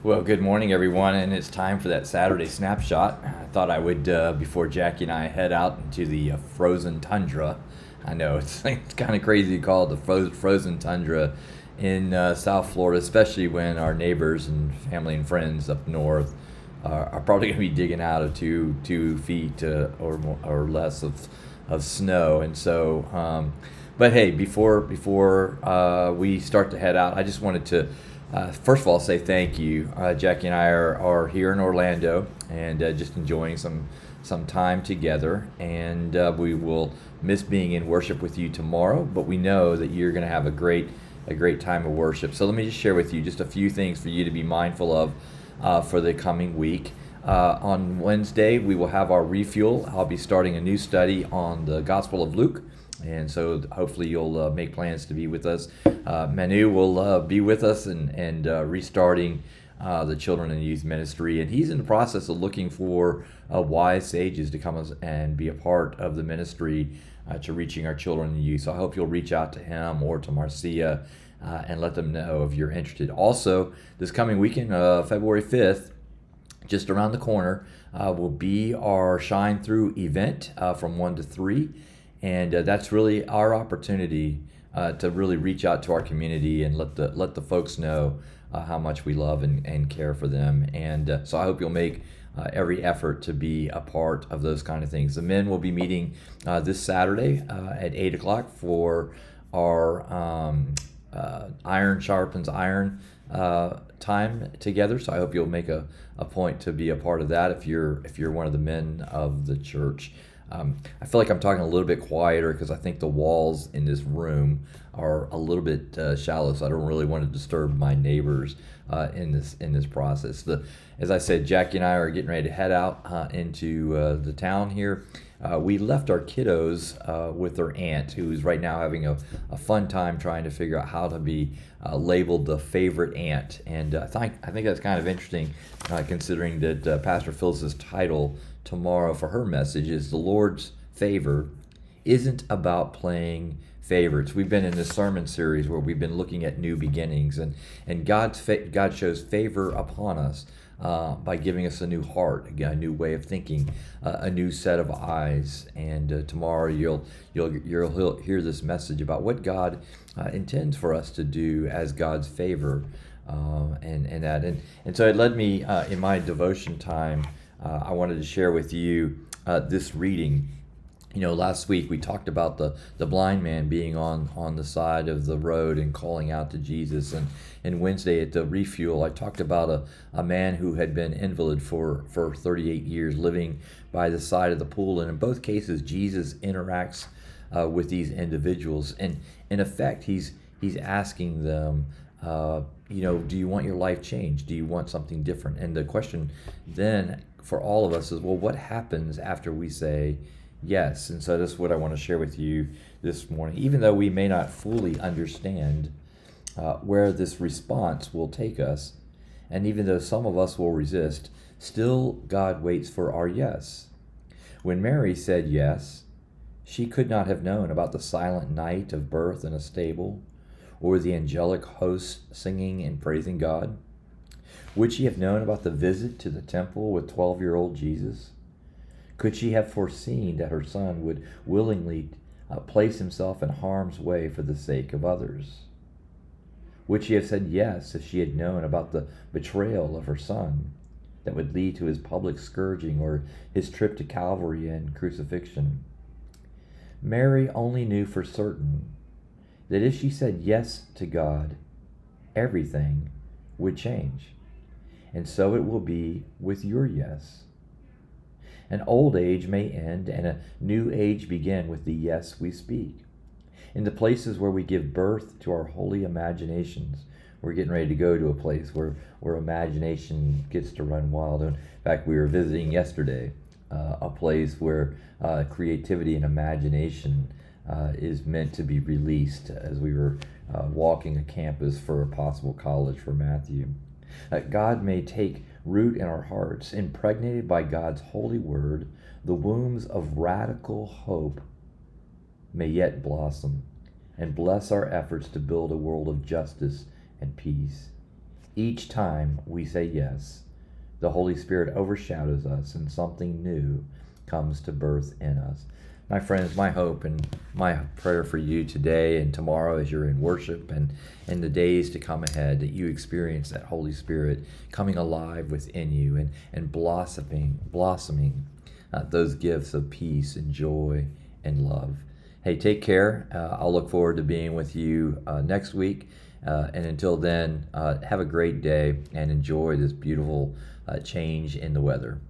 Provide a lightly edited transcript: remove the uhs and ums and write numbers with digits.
Well, good morning, everyone, and it's time for that Saturday snapshot. I thought I would, before Jackie and I head out into the frozen tundra. I know it's kind of crazy to call it the frozen tundra in South Florida, especially when our neighbors and family and friends up north are probably going to be digging out of 2 feet or more, or less of snow. And so, but hey, before we start to head out, I just wanted to first of all say thank you. Jackie and I are here in Orlando and just enjoying some time together. And we will miss being in worship with you tomorrow, but we know that you're going to have a great time of worship. So let me just share with you just a few things for you to be mindful of for the coming week. On Wednesday, we will have our refuel. I'll be starting a new study on the Gospel of Luke. And so hopefully you'll make plans to be with us. Manu will be with us and restarting the children and youth ministry. And he's in the process of looking for wise sages to come and be a part of the ministry to reaching our children and youth. So I hope you'll reach out to him or to Marcia and let them know if you're interested. Also, this coming weekend, February 5th, just around the corner, will be our Shine Through event from 1 to 3. And that's really our opportunity to really reach out to our community and let the folks know how much we love and care for them. And so I hope you'll make every effort to be a part of those kind of things. The men will be meeting this Saturday at 8 o'clock for our Iron Sharpens Iron time together. So I hope you'll make a point to be a part of that if you're one of the men of the church. I feel like I'm talking a little bit quieter because I think the walls in this room are a little bit shallow, so I don't really want to disturb my neighbors in this process. As I said, Jackie and I are getting ready to head out into the town here. We left our kiddos with their aunt, who's right now having a fun time trying to figure out how to be labeled the favorite aunt. And I think that's kind of interesting, considering that Pastor Phyllis's title tomorrow for her message is the Lord's favor isn't about playing favorites. We've been in this sermon series where we've been looking at new beginnings, and God shows favor upon us by giving us a new heart, again, a new way of thinking, a new set of eyes. And tomorrow you'll hear this message about what God intends for us to do as God's favor, and so it led me in my devotion time. I wanted to share with you this reading. Last week we talked about the blind man being on the side of the road and calling out to Jesus. And Wednesday at the refuel, I talked about a man who had been invalid for 38 years, living by the side of the pool. And in both cases, Jesus interacts with these individuals. And in effect, he's asking them, do you want your life changed? Do you want something different? And the question then for all of us is, well, what happens after we say yes? And so this is what I want to share with you this morning. Even though we may not fully understand where this response will take us, and even though some of us will resist, still God waits for our yes. When Mary said yes, she could not have known about the silent night of birth in a stable, or the angelic hosts singing and praising God. Would she have known about the visit to the temple with 12-year-old Jesus? Could she have foreseen that her son would willingly place himself in harm's way for the sake of others? Would she have said yes if she had known about the betrayal of her son that would lead to his public scourging or his trip to Calvary and crucifixion? Mary only knew for certain that if she said yes to God, everything would change. And so it will be with your yes. An old age may end and a new age begin with the yes we speak. In the places where we give birth to our holy imaginations, we're getting ready to go to a place where imagination gets to run wild. In fact, we were visiting yesterday a place where creativity and imagination is meant to be released as we were walking a campus for a possible college for Matthew. God may take root in our hearts, impregnated by God's holy word. The wombs of radical hope may yet blossom and bless our efforts to build a world of justice and peace. Each time we say yes, the Holy Spirit overshadows us and something new comes to birth in us. My friends, my hope and my prayer for you today and tomorrow as you're in worship and in the days to come ahead, that you experience that Holy Spirit coming alive within you and blossoming those gifts of peace and joy and love. Hey, take care. I'll look forward to being with you next week. And until then, have a great day and enjoy this beautiful change in the weather.